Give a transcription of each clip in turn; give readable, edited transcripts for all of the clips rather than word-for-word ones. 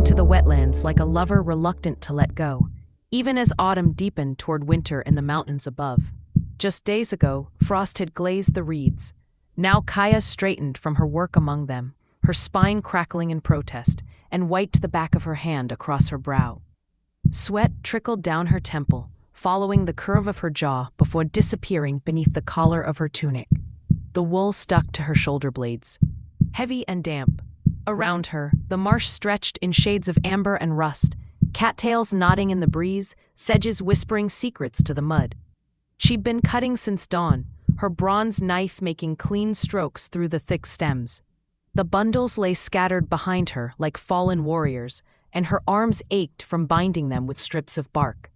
to the wetlands like a lover reluctant to let go, even as autumn deepened toward winter in the mountains above. Just days ago, frost had glazed the reeds. Now Kaia straightened from her work among them, her spine crackling in protest, and wiped the back of her hand across her brow. Sweat trickled down her temple, following the curve of her jaw before disappearing beneath the collar of her tunic. The wool stuck to her shoulder blades, heavy and damp. Around her, the marsh stretched in shades of amber and rust, cattails nodding in the breeze, sedges whispering secrets to the mud. She'd been cutting since dawn, her bronze knife making clean strokes through the thick stems. The bundles lay scattered behind her like fallen warriors, and her arms ached from binding them with strips of bark.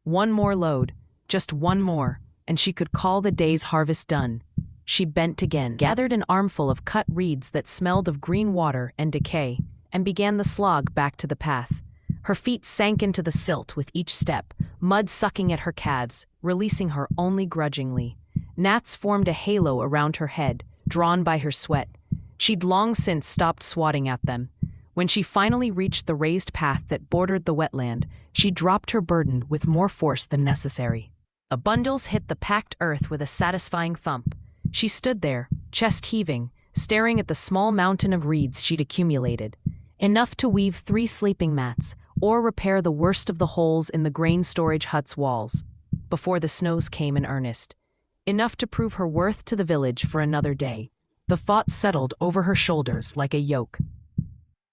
One more load, just one more, and she could call the day's harvest done. She bent again, gathered an armful of cut reeds that smelled of green water and decay, and began the slog back to the path. Her feet sank into the silt with each step, mud sucking at her calves, releasing her only grudgingly. Gnats formed a halo around her head, drawn by her sweat. She'd long since stopped swatting at them. When she finally reached the raised path that bordered the wetland, she dropped her burden with more force than necessary. The bundles hit the packed earth with a satisfying thump. She stood there, chest heaving, staring at the small mountain of reeds she'd accumulated, enough to weave 3 sleeping mats or repair the worst of the holes in the grain storage hut's walls, before the snows came in earnest. Enough to prove her worth to the village for another day. The thought settled over her shoulders like a yoke.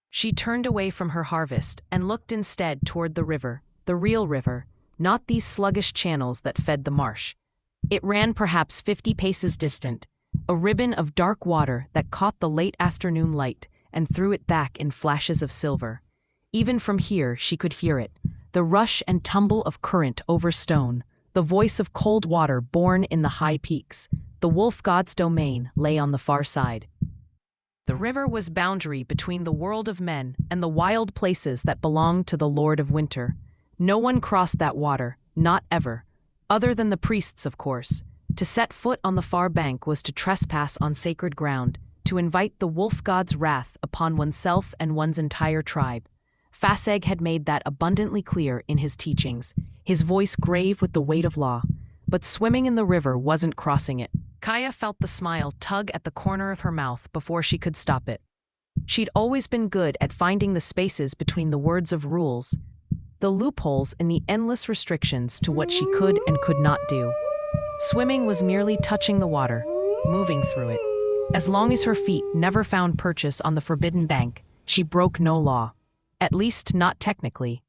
She turned away from her harvest and looked instead toward the river, the real river, not these sluggish channels that fed the marsh. It ran perhaps 50 paces distant, a ribbon of dark water that caught the late afternoon light and threw it back in flashes of silver. Even from here she could hear it, the rush and tumble of current over stone, the voice of cold water born in the high peaks. The wolf god's domain lay on the far side. The river was boundary between the world of men and the wild places that belonged to the Lord of Winter. No one crossed that water, not ever. Other than the priests, of course. To set foot on the far bank was to trespass on sacred ground, to invite the wolf god's wrath upon oneself and one's entire tribe. Faseg had made that abundantly clear in his teachings, his voice grave with the weight of law. But swimming in the river wasn't crossing it. Kaia felt the smile tug at the corner of her mouth before she could stop it. She'd always been good at finding the spaces between the words of rules, the loopholes in the endless restrictions to what she could and could not do. Swimming was merely touching the water, moving through it. As long as her feet never found purchase on the forbidden bank, she broke no law. At least not technically.